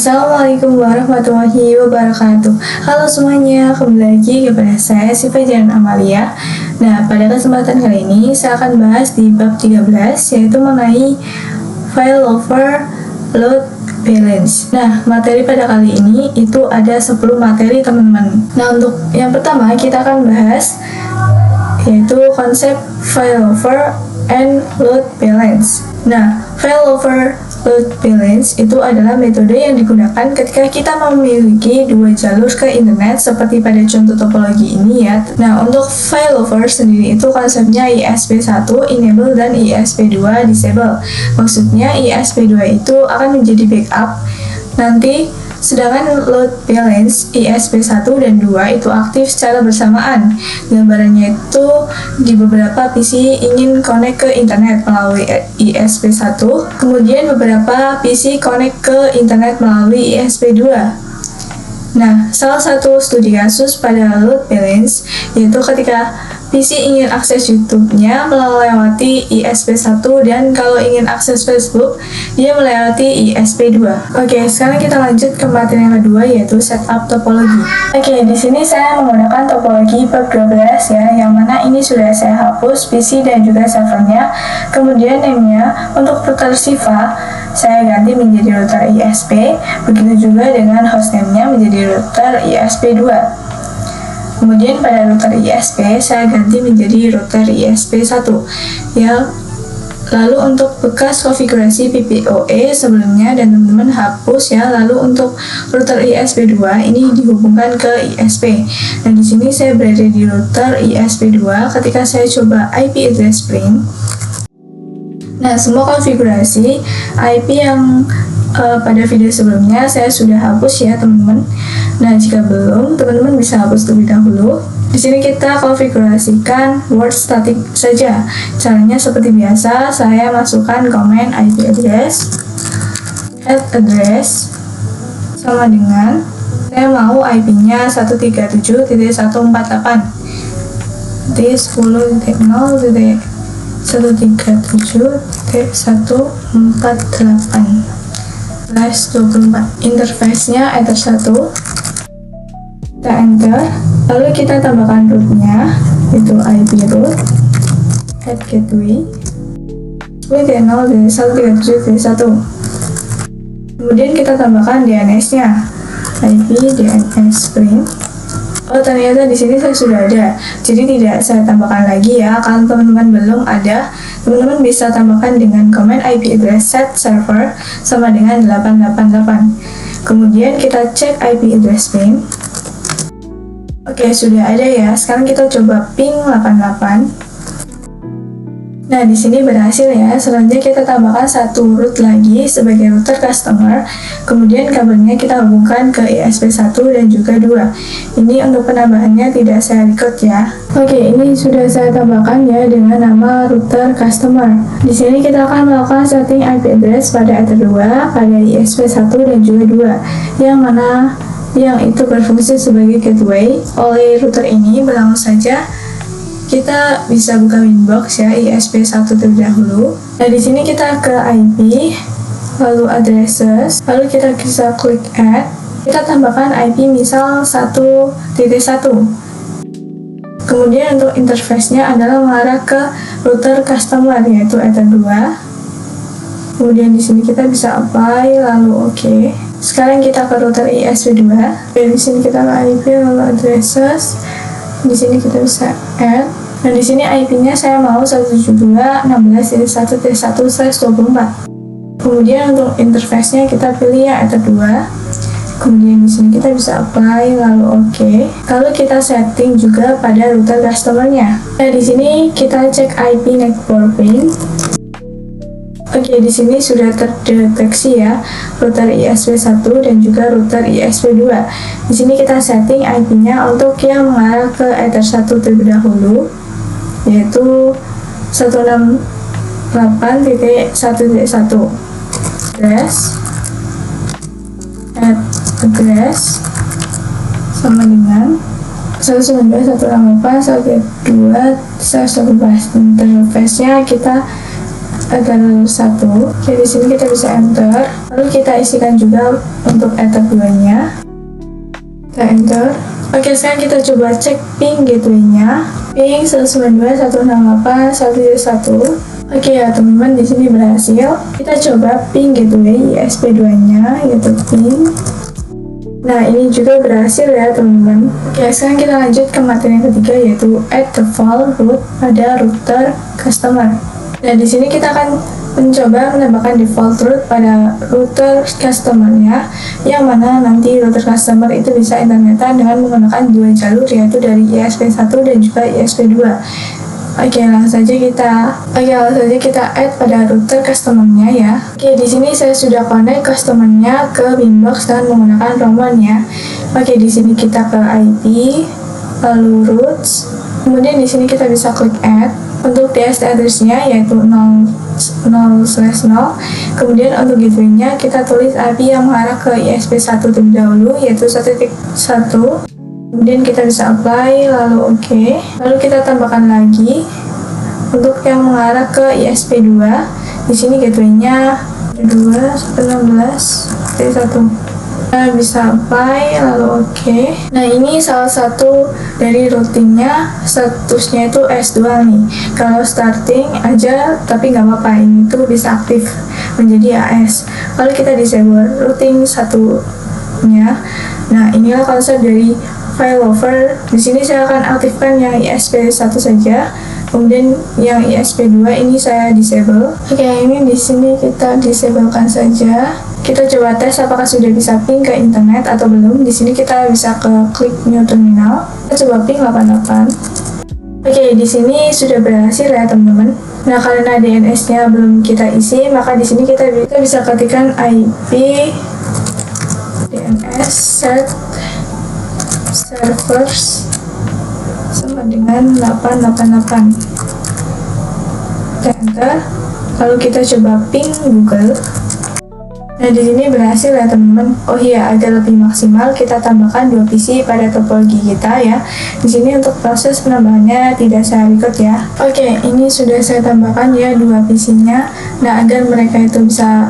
Assalamualaikum warahmatullahi wabarakatuh. Halo semuanya, kembali lagi kepada saya Siva Janan Amalia. Nah, pada kesempatan kali ini saya akan bahas di bab 13, yaitu mengenai failover load balance. Nah, materi pada kali ini itu ada 10 materi teman-teman. Nah, untuk yang pertama kita akan bahas yaitu konsep failover and load balance. Nah, failover load balance itu adalah metode yang digunakan ketika kita memiliki dua jalur ke internet seperti pada contoh topologi ini ya. Nah, untuk failover sendiri itu konsepnya ISP1 enable dan ISP2 disable. Maksudnya ISP2 itu akan menjadi backup nanti, sedangkan load balance ISP1 dan 2 itu aktif secara bersamaan. Gambarannya itu di beberapa PC ingin connect ke internet melalui ISP1, kemudian beberapa PC connect ke internet melalui ISP2. Nah, salah satu studi kasus pada load balance yaitu ketika PC ingin akses YouTube-nya melewati ISP1 dan kalau ingin akses Facebook dia melewati ISP2. Oke, sekarang kita lanjut ke materi yang kedua yaitu setup topologi. Oke, di sini saya menggunakan topologi bab 12 ya, yang mana ini sudah saya hapus PC dan juga servernya. Kemudian name-nya untuk router Siva saya ganti menjadi router ISP, begitu juga dengan hostname-nya menjadi router ISP2. Kemudian pada router ISP saya ganti menjadi router ISP1 ya. Lalu untuk bekas konfigurasi PPOE sebelumnya dan teman-teman hapus ya. Lalu untuk router ISP2 ini dihubungkan ke ISP. Dan di sini saya berada di router ISP2 ketika saya coba IP address string. Nah, semua konfigurasi IP yang pada video sebelumnya saya sudah hapus ya teman-teman. Nah, jika belum, teman-teman bisa hapus terlebih dahulu. Di sini kita konfigurasikan word static saja. Caranya seperti biasa, saya masukkan komen IP address, head address sama dengan saya mau IP-nya 137.148 10.137.148/24. Interface-nya Ether 1. Kita enter, lalu kita tambahkan root-nya, itu IP root, add gateway, 10.0.137.1. Kemudian kita tambahkan DNS-nya, IP DNS print. Oh, ternyata di sini saya sudah ada, jadi tidak saya tambahkan lagi ya. Kalau teman-teman belum ada, teman-teman bisa tambahkan dengan command IP address set server sama dengan 888. Kemudian kita cek IP address ping. Oke, sudah ada ya. Sekarang kita coba ping 88. Nah, di sini berhasil ya. Selanjutnya kita tambahkan satu root lagi sebagai router customer. Kemudian kabelnya kita hubungkan ke ISP1 dan juga 2. Ini untuk penambahannya tidak saya record ya. Oke, ini sudah saya tambahkan ya dengan nama router customer. Di sini kita akan melakukan setting IP address pada Ether 2, pada ISP1 dan juga 2. Yang mana yang itu berfungsi sebagai gateway oleh router ini. Langsung saja kita bisa buka winbox ya, ISP1 terlebih dahulu. Nah, di sini kita ke IP, lalu addresses, lalu kita bisa klik add. Kita tambahkan IP misal 1.1. Kemudian untuk interface-nya adalah mengarah ke router customer yaitu Ether 2. Kemudian di sini kita bisa apply, lalu oke. Sekarang kita ke router ISP2. Dan di sini kita ke IP, lalu addresses. Di sini kita bisa add. Dan di sini IP-nya saya mau 172.16.1.1/24. Kemudian untuk interface-nya kita pilih ya Ether 2. Kemudian di sini kita bisa apply, lalu oke. Lalu kita setting juga pada router customer-nya. Nah, di sini kita cek IP network pin. Oke, di sini sudah terdeteksi ya router ISP1 dan juga router ISP2. Di sini kita setting IP-nya untuk yang mengarah ke Ether 1 terlebih dahulu, yaitu 168.1.1. Address sama dengan 192.168.1.2/114. Interface-nya kita ether 1. Oke, di sini kita bisa enter. Lalu kita isikan juga untuk ether 2-nya. Kita enter. Oke, sekarang kita coba cek ping gateway-nya. Ping 192.168.1.1. Oke ya teman-teman, di sini berhasil. Kita coba ping gateway ISP2-nya, yaitu ping. Nah, ini juga berhasil ya teman-teman. Oke, sekarang kita lanjut ke materi yang ketiga, yaitu add default route pada router customer. Nah, di sini kita akan mencoba menambahkan default route pada router customer-nya, yang mana nanti router customer itu bisa internetan dengan menggunakan dua jalur, yaitu dari ISP1 dan juga ISP2. Oke, langsung saja kita add pada router customer-nya ya. Oke, di sini saya sudah connect customer-nya ke Winbox dengan menggunakan Roman ya. Oke, di sini kita ke IP, lalu routes. Kemudian di sini kita bisa klik add. Untuk TCP address-nya yaitu 0/0. Kemudian untuk gateway-nya kita tulis IP yang mengarah ke ISP1 terlebih dahulu, yaitu 1.1. Kemudian kita bisa apply, lalu oke. Lalu kita tambahkan lagi untuk yang mengarah ke ISP2. Di sini gateway-nya 2.1.16.1. Kita bisa apply, lalu oke. Nah, ini salah satu dari routingnya, statusnya itu S2 nih. Kalau starting aja tapi nggak apa-apa, ini tuh bisa aktif menjadi AS. Lalu kita disable routing satunya. Nah, inilah konsep dari failover. Di sini saya akan aktifkan yang ISP1 saja. Kemudian yang ISP2 ini saya disable. Oke, ini di sini kita disablekan saja. Kita coba tes apakah sudah bisa ping ke internet atau belum. Di sini kita bisa ke klik new terminal. Kita coba ping 88. Oke, di sini sudah berhasil ya teman-teman. Nah, karena DNS-nya belum kita isi, maka di sini kita bisa ketikkan IP DNS set servers sama dengan 888. Kita enter. Lalu kita coba ping Google. Nah, di sini berhasil ya teman-teman. Oh iya, agar lebih maksimal kita tambahkan 2 PC pada topologi kita ya. Di sini untuk proses penambahannya tidak saya record ya. Oke, ini sudah saya tambahkan ya 2 PC-nya. Nah, agar mereka itu bisa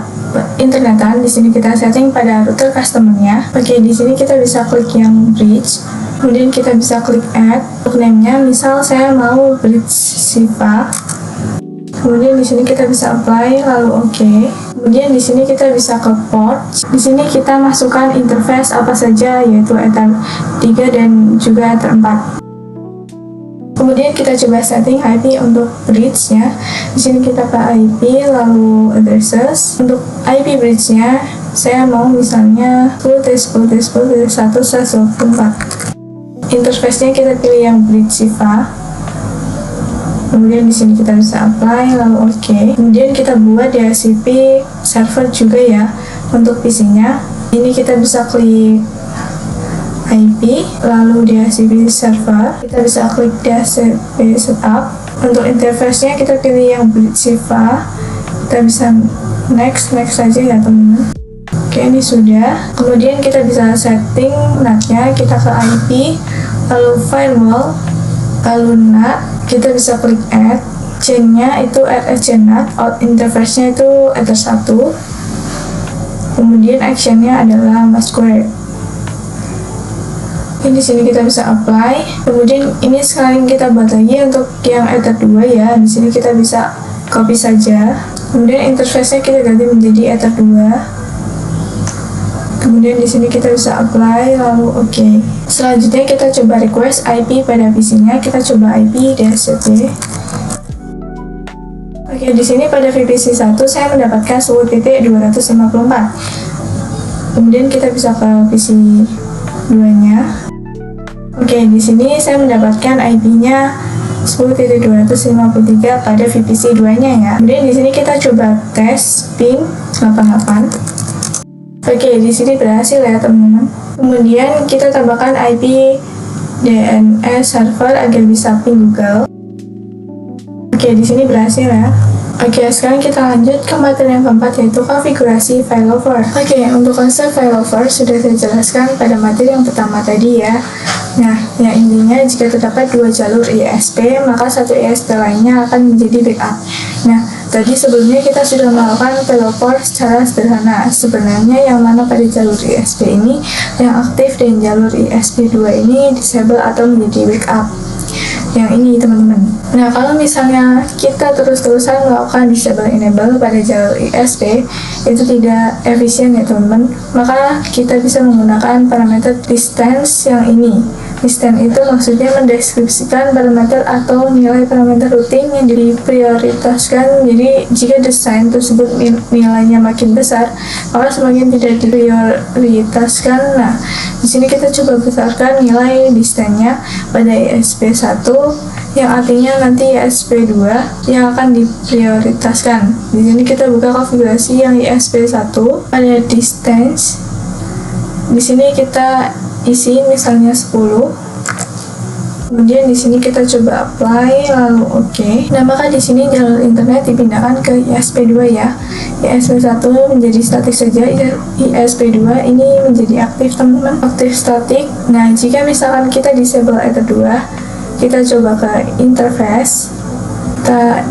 internetan, di sini kita setting pada router customer-nya. Oke, di sini kita bisa klik yang bridge. Kemudian kita bisa klik add. Untuk name-nya, misal saya mau bridge Siva. Kemudian di sini kita bisa apply, lalu oke. Kemudian di sini kita bisa ke port. Di sini kita masukkan interface apa saja, yaitu ether 3 dan juga ether 4. Kemudian kita coba setting IP untuk bridge-nya. Di sini kita ke IP, lalu addresses. Untuk IP bridge-nya, saya mau misalnya 10.10.10.1/24. Interface-nya kita pilih yang bridge Siva. Kemudian di sini kita bisa apply, lalu oke. Kemudian kita buat DHCP server juga ya untuk PC-nya. Ini kita bisa klik IP, lalu DHCP server. Kita bisa klik DHCP setup. Untuk interface-nya kita pilih yang bridge Siva. Kita bisa next saja ya teman-teman. Oke, ini sudah. Kemudian kita bisa setting NAT-nya. Kita ke IP, lalu firewall, lalu NAT. Kita bisa klik add. Chain-nya itu RSCNAT, out interface-nya itu ether 1. Kemudian action-nya adalah masquerade. Di sini kita bisa apply. Kemudian ini sekarang kita buat lagi untuk yang ether 2 ya. Di sini kita bisa copy saja. Kemudian interface-nya kita ganti menjadi ether 2. Kemudian di sini kita bisa apply, lalu oke. Selanjutnya kita coba request IP pada PC-nya. Kita coba IP DHCP. Oke, di sini pada VPC 1 saya mendapatkan 10.254. Kemudian kita bisa ke PC 2-nya. Oke, di sini saya mendapatkan IP-nya 10.253 pada VPC 2-nya ya. Kemudian di sini kita coba tes ping 88. Oke, di sini berhasil ya teman-teman. Kemudian kita tambahkan IP DNS server agar bisa ping Google. Oke, di sini berhasil ya. Oke, sekarang kita lanjut ke materi yang keempat, yaitu konfigurasi failover. Oke, untuk konsep failover sudah saya jelaskan pada materi yang pertama tadi ya. Nah, yang intinya jika terdapat 2 jalur ISP, maka satu ISP lainnya akan menjadi backup. Nah, tadi sebelumnya kita sudah melakukan failover secara sederhana. Sebenarnya yang mana pada jalur ISP ini yang aktif dan jalur ISP2 ini disable atau menjadi backup. Yang ini teman-teman. Nah, kalau misalnya kita terus-terusan melakukan disable enable pada jalur ISP itu tidak efisien ya teman-teman, maka kita bisa menggunakan parameter distance yang ini. Distance itu maksudnya mendeskripsikan parameter atau nilai parameter rutin yang diprioritaskan. Jadi jika desain tersebut nilainya makin besar, maka semakin tidak diprioritaskan. Nah, di sini kita coba besarkan nilai distance-nya pada ISP1 yang artinya nanti ISP2 yang akan diprioritaskan. Di sini kita buka konfigurasi yang ISP1 pada distance. Di sini kita isi misalnya 10. Kemudian di sini kita coba apply lalu oke. Nah, maka di sini jalur internet dipindahkan ke ISP2 ya. ISP1 menjadi statik saja, ISP2 ini menjadi aktif teman-teman, aktif statik. Nah, jika misalkan kita disable Ether 2, kita coba ke interface, kita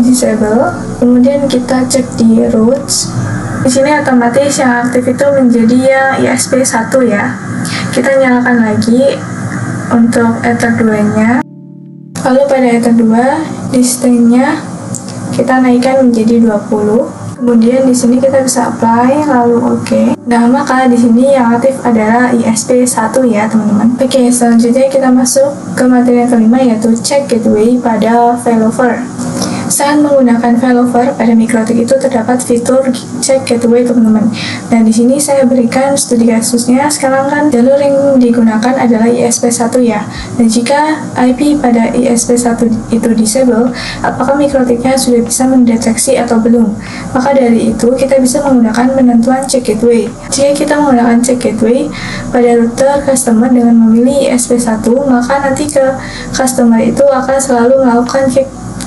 disable, kemudian kita cek di routes. Di sini otomatis yang aktif itu menjadi yang ISP1 ya. Kita nyalakan lagi untuk Ether 2-nya. Lalu pada Ether 2, distance-nya kita naikkan menjadi 20. Kemudian di sini kita bisa apply lalu oke. Nah, maka di sini yang aktif adalah ISP1 ya, teman-teman. Oke, selanjutnya kita masuk ke materi yang kelima yaitu check gateway pada failover. Saat menggunakan failover pada MikroTik itu terdapat fitur check gateway teman-teman. Nah, di sini saya berikan studi kasusnya. Sekarang kan jalur yang digunakan adalah ISP1 ya. Dan jika IP pada ISP1 itu disable, apakah MikroTiknya sudah bisa mendeteksi atau belum? Maka dari itu kita bisa menggunakan penentuan check gateway. Jika kita menggunakan check gateway pada router customer dengan memilih ISP1, maka nanti ke customer itu akan selalu melakukan check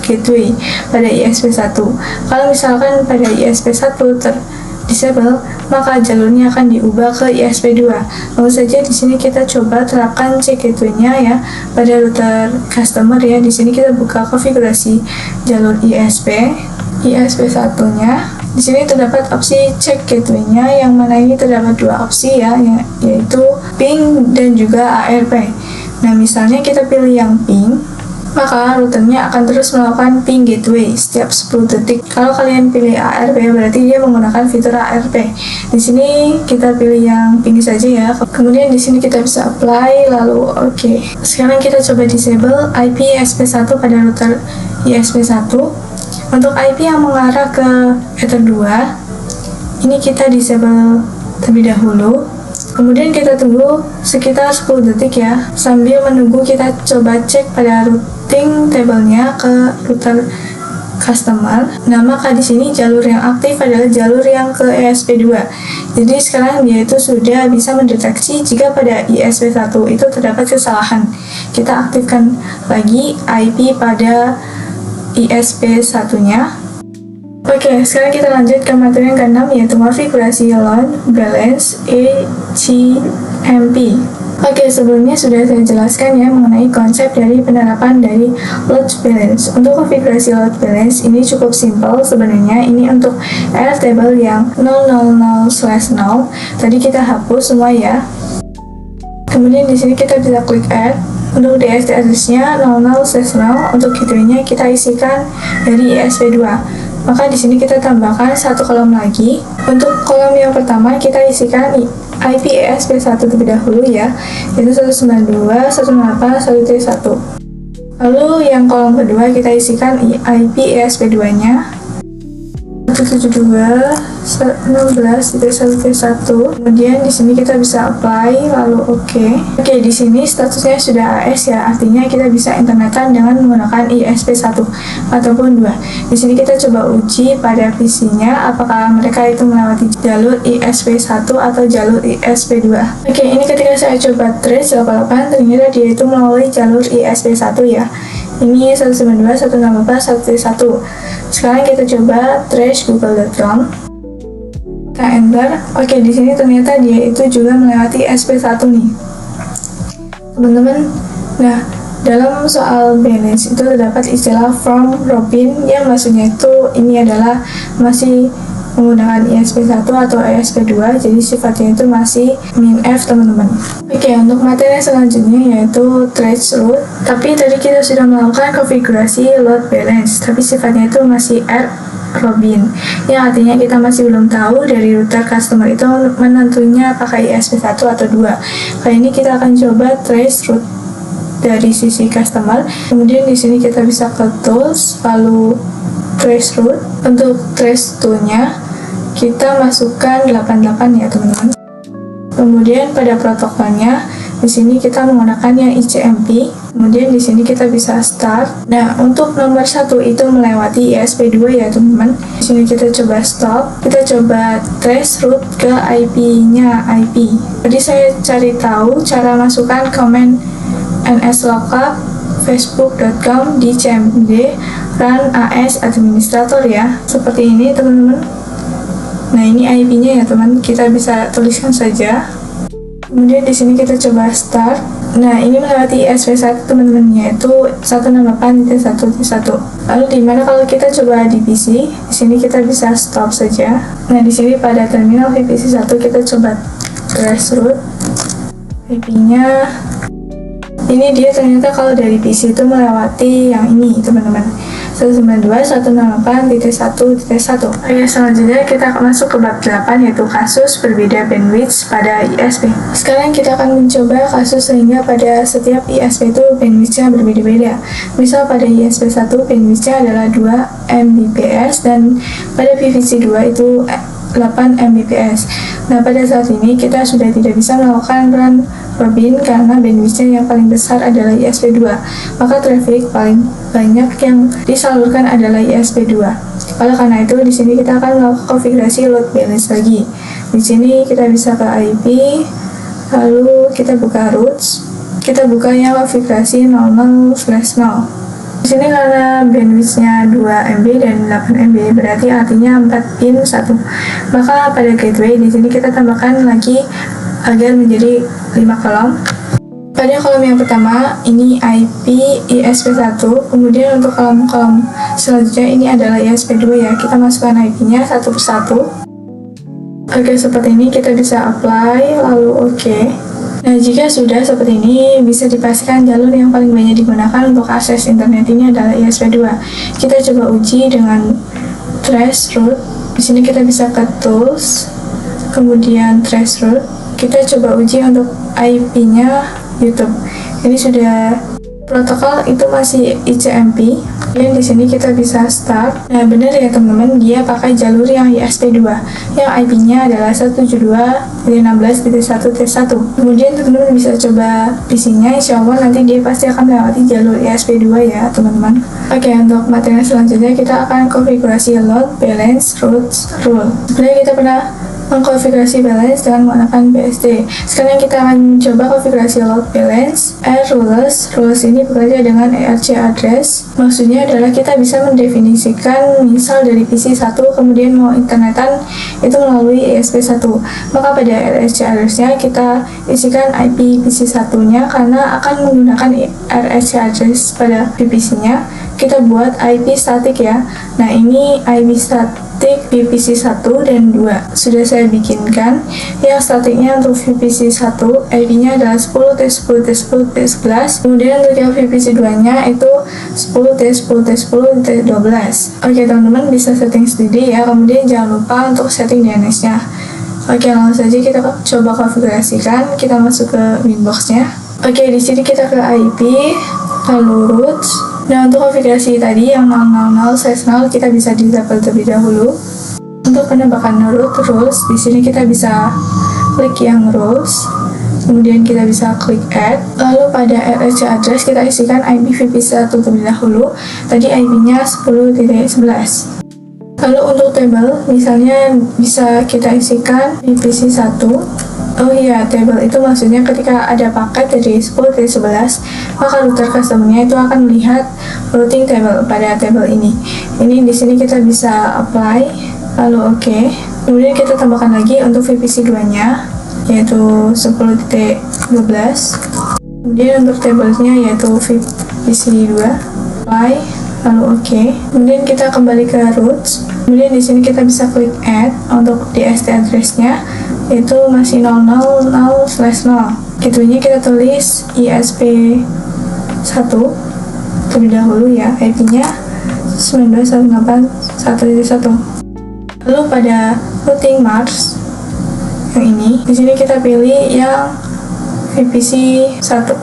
gateway pada ISP1. Kalau misalkan pada ISP1 disable, maka jalurnya akan diubah ke ISP2. Lalu saja di sini kita coba terapkan check gateway-nya ya pada router customer ya. Di sini kita buka konfigurasi jalur ISP1-nya. Di sini terdapat opsi check gateway-nya, yang mana ini terdapat dua opsi ya, yaitu ping dan juga ARP. Nah, misalnya kita pilih yang ping, maka routernya akan terus melakukan ping gateway setiap 10 detik. Kalau kalian pilih ARP, berarti dia menggunakan fitur ARP. Di sini kita pilih yang ping saja ya. Kemudian di sini kita bisa apply lalu oke. Sekarang kita coba disable IP ISP1 pada router ISP1. Untuk IP yang mengarah ke Ether 2, ini kita disable terlebih dahulu. Kemudian kita tunggu sekitar 10 detik ya. Sambil menunggu kita coba cek pada routing table-nya ke router customer. Nah, maka di sini jalur yang aktif adalah jalur yang ke ISP2. Jadi sekarang dia itu sudah bisa mendeteksi jika pada ISP1 itu terdapat kesalahan. Kita aktifkan lagi IP pada ISP1-nya. Oke, sekarang kita lanjut ke materi yang ke-6 yaitu konfigurasi load balance HMP. Oke, sebelumnya sudah saya jelaskan ya mengenai konsep dari penerapan dari load balance. Untuk konfigurasi load balance ini cukup simpel sebenarnya. Ini untuk airtable yang 000/0. Tadi kita hapus semua ya. Kemudian di sini kita bisa klik add. Untuk DST address-nya 00/0. Untuk gateway-nya kita isikan dari ISP2. Maka di sini kita tambahkan satu kolom lagi. Untuk kolom yang pertama kita isikan IP ISP1 terlebih dahulu ya, yaitu 192.168.1.1. Lalu yang kolom kedua kita isikan IP ISP2-nya 172.16.1.1. Kemudian di sini kita bisa apply lalu oke. Oke, di sini statusnya sudah AS ya, artinya kita bisa internetan dengan menggunakan ISP1 ataupun 2. Di sini kita coba uji pada PC-nya apakah mereka itu melewati jalur ISP1 atau jalur ISP2. Oke, ini ketika saya coba trace 88 ternyata dia itu melalui jalur ISP1 ya. Ini 192.168.1.1. Sekarang kita coba trace google.com. Kita enter. Oke, di sini ternyata dia itu juga melewati SP1 nih. Teman-teman, nah Dalam soal balance itu terdapat istilah from Robin yang maksudnya itu ini adalah masih menggunakan ISP1 atau ISP2, jadi sifatnya itu masih min F teman-teman. Oke, untuk materi selanjutnya yaitu trace route. Tapi tadi kita sudah melakukan konfigurasi load balance, tapi sifatnya itu masih R Robin, yang artinya kita masih belum tahu dari router customer itu menentunya pakai ISP1 atau 2. Kali ini kita akan coba trace route dari sisi customer. Kemudian di sini kita bisa ke tools, lalu trace route. Untuk trace tool-nya kita masukkan 88 ya teman-teman. Kemudian pada protokolnya di sini kita menggunakan yang ICMP. Kemudian di sini kita bisa start. Nah, untuk nomor 1 itu melewati ISP2 ya teman-teman. Di sini kita coba stop. Kita coba trace route ke IP-nya IP. Jadi saya cari tahu cara masukkan komen nslookup facebook.com di cmd run as administrator ya. Seperti ini teman-teman. Nah, ini IP-nya ya teman, kita bisa tuliskan saja. Kemudian di sini kita coba start. Nah, ini melewati ISP1 teman-teman, yaitu 168.1.1. Lalu dimana kalau kita coba di PC, di sini kita bisa stop saja. Nah, di sini pada terminal VPC1 kita coba trace route IP-nya. Ini dia ternyata kalau dari PC itu melewati yang ini teman-teman, 192.168.1.1. Oke, selanjutnya kita akan masuk ke bab 8 yaitu kasus berbeda bandwidth pada ISP. Sekarang kita akan mencoba kasus sehingga pada setiap ISP itu bandwidth-nya berbeda-beda. Misal pada ISP1 bandwidth-nya adalah 2 Mbps dan pada VPC2 itu 8 Mbps. Nah, pada saat ini kita sudah tidak bisa melakukan run Robin karena bandwidth-nya yang paling besar adalah ISP2. Maka traffic paling banyak yang disalurkan adalah ISP2. Oleh karena itu, di sini kita akan melakukan konfigurasi load balance lagi. Di sini kita bisa ke IP, lalu kita buka routes, kita buka yang konfigurasi 00/0. Di sini karena bandwidth-nya 2 MB dan 8 MB, berarti artinya 4 pin 1. Maka pada gateway di sini kita tambahkan lagi agar menjadi 5 kolom. Pada kolom yang pertama ini IP ISP1, kemudian untuk kolom-kolom selanjutnya ini adalah ISP2 ya. Kita masukkan IP-nya satu persatu. Oke, seperti ini kita bisa apply lalu oke. Nah, jika sudah seperti ini, bisa dipastikan jalur yang paling banyak digunakan untuk akses internet ini adalah ISP2. Kita coba uji dengan trace route. Di sini kita bisa ke tools, kemudian trace route. Kita coba uji untuk IP-nya YouTube. Ini sudah protokol itu masih ICMP. Dan di sini kita bisa start. Nah, benar ya teman-teman, dia pakai jalur yang ISP2 yang IP-nya adalah 172.16.1.1. Kemudian teman-teman bisa coba PC-nya, insya Allah nanti dia pasti akan melewati jalur ISP2 ya teman-teman. Oke, untuk materi selanjutnya kita akan konfigurasi load balance routes rule. Sebenarnya kita pernah mengkonfigurasi balance dengan menggunakan BSD. Sekarang kita akan coba konfigurasi load balance rules. Rules ini bekerja dengan ERC address. Maksudnya adalah kita bisa mendefinisikan misal dari PC 1 kemudian mau internetan itu melalui ESP1. Maka pada ERC address-nya kita isikan IP PC 1-nya karena akan menggunakan ERC address pada VPC-nya. Kita buat IP static ya. Nah, ini IP static VPC 1 dan 2 sudah saya bikinkan. Yang statiknya untuk VPC 1 IP-nya adalah 10.10.10.11. Kemudian untuk yang VPC 2 nya itu 10.10.10.12. Oke teman-teman, bisa setting sendiri ya. Kemudian jangan lupa untuk setting DNS nya. Oke, langsung saja kita coba konfigurasikan. Kita masuk ke winbox-nya. Oke, di sini kita ke IP lalu routes. Nah, untuk konfigurasi tadi yang 000/0 kita bisa disable terlebih dahulu. Untuk penembakan root rules, di sini kita bisa klik yang rules, kemudian kita bisa klik add. Lalu pada RRC address kita isikan IP VPC1 terlebih dahulu. Tadi IP-nya 10.11. Lalu untuk table, misalnya bisa kita isikan VPC1. Oh iya, table itu maksudnya ketika ada paket dari 10.11, maka router customer-nya itu akan melihat routing table pada table ini. Ini di sini kita bisa apply, lalu oke. Kemudian kita tambahkan lagi untuk VPC 2-nya, yaitu 10.12. Kemudian untuk tabelnya yaitu VPC 2, apply, lalu OK. Kemudian kita kembali ke roots. Kemudian di sini kita bisa klik add untuk DST address-nya yaitu masih 000/0. Gitunya kita tulis ISP1 terlebih dahulu ya, IP-nya 19.168.1.1. Lalu pada routing mask yang ini, di sini kita pilih yang VPC 1.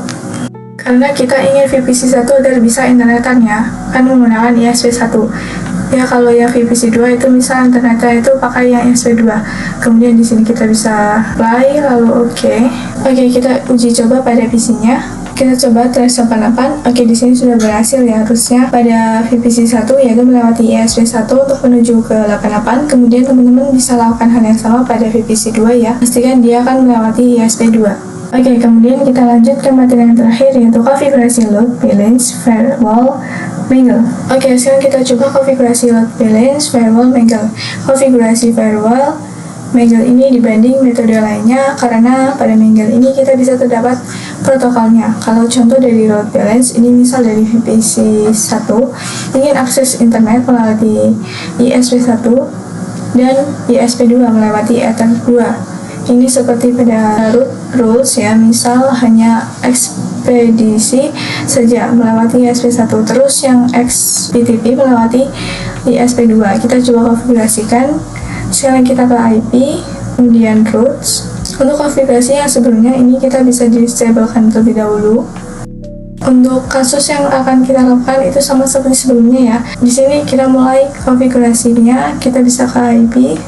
Karena kita ingin VPC 1 agar bisa internetan ya, kan menggunakan ISP1. Ya kalau yang VPC 2 itu misal internetnya itu pakai yang ISP2. Kemudian di sini kita bisa apply lalu OK. Oke, kita uji coba pada PC-nya. Kita coba trace 88. Oke, di sini sudah berhasil ya, harusnya pada VPC 1 yaitu melewati ISP1 untuk menuju ke 88. Kemudian teman-teman bisa lakukan hal yang sama pada VPC 2 ya. Pastikan dia akan melewati ISP2. Oke, kemudian kita lanjut ke materi yang terakhir yaitu konfigurasi load balance firewall mingle. Oke, sekarang kita coba konfigurasi load balance firewall mingle. Konfigurasi firewall mingle ini dibanding metode lainnya karena pada mingle ini kita bisa terdapat protokolnya. Kalau contoh dari load balance ini misal dari VPC 1 ingin akses internet melalui ISP1 dan ISP2 melewati Ether 2. Ini seperti pada root rules ya, misal hanya ekspedisi saja melewati ISP1, terus yang XBTP melewati ISP2. Kita coba konfigurasikan. Sekarang kita ke IP, kemudian routes. Untuk konfigurasi yang sebelumnya ini kita bisa disablekan terlebih dahulu. Untuk kasus yang akan kita lakukan itu sama seperti sebelumnya ya. Di sini kita mulai konfigurasinya, kita bisa ke IP,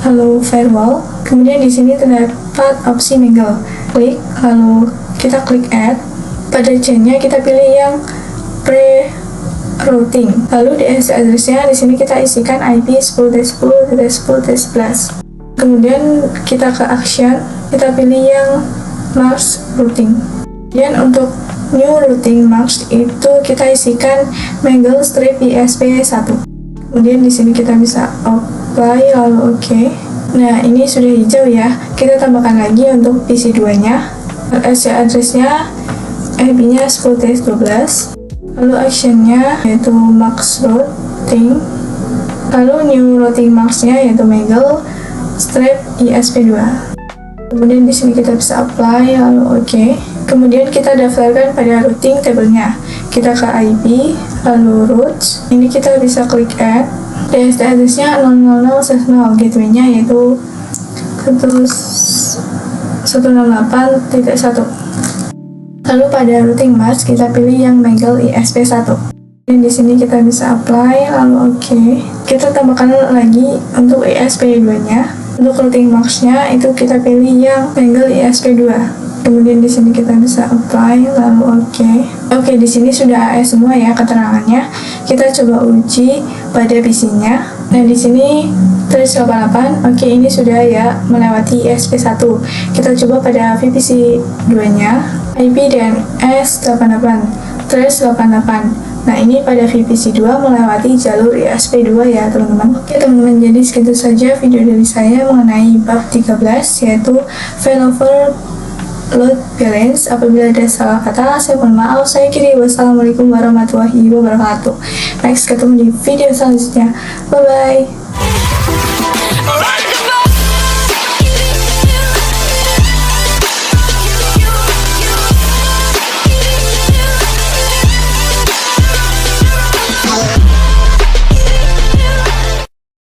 lalu firewall. Kemudian di sini terdapat opsi mingle. Klik, lalu kita klik add. Pada chain-nya kita pilih yang pre-routing. Lalu DNS address-nya di sini kita isikan IP 10.10.10.11. Kemudian kita ke action, kita pilih yang mask routing. Dan untuk new routing mask itu kita isikan mingle strip ISP1. Kemudian di sini kita bisa apply lalu OK. Nah, ini sudah hijau ya. Kita tambahkan lagi untuk PC 2-nya. RC address-nya IP-nya 10.12. Lalu action-nya yaitu max routing. Lalu new routing max-nya yaitu mingle strip ISP2. Kemudian di sini kita bisa apply lalu OK. Kemudian kita daftarkan pada routing tabelnya. Kita ke IP lalu routes. Ini kita bisa klik add. DST address-nya 000/0, gateway-nya yaitu 168.1. Lalu pada routing mask kita pilih yang mingle ISP1. Dan di sini kita bisa apply lalu OK. Kita tambahkan lagi untuk ISP2-nya. Untuk routing mask-nya itu kita pilih yang mingle ISP2. Kemudian di sini kita bisa apply lalu OK. Oke, di sini sudah AS semua ya keterangannya. Kita coba uji pada PC-nya. Nah, di sini trace 88. Oke, ini sudah ya melewati ISP1. Kita coba pada VPC 2-nya. IP dan S88. Trace 88. Nah, ini pada VPC 2 melewati jalur ISP2 ya, teman-teman. Oke, teman-teman, jadi segitu saja video dari saya mengenai bab 13 yaitu failover load balance. Apabila ada salah kata, saya mohon maaf. Saya kiri. Wassalamualaikum warahmatullahi wabarakatuh. Next, ketemu di video selanjutnya. Bye-bye.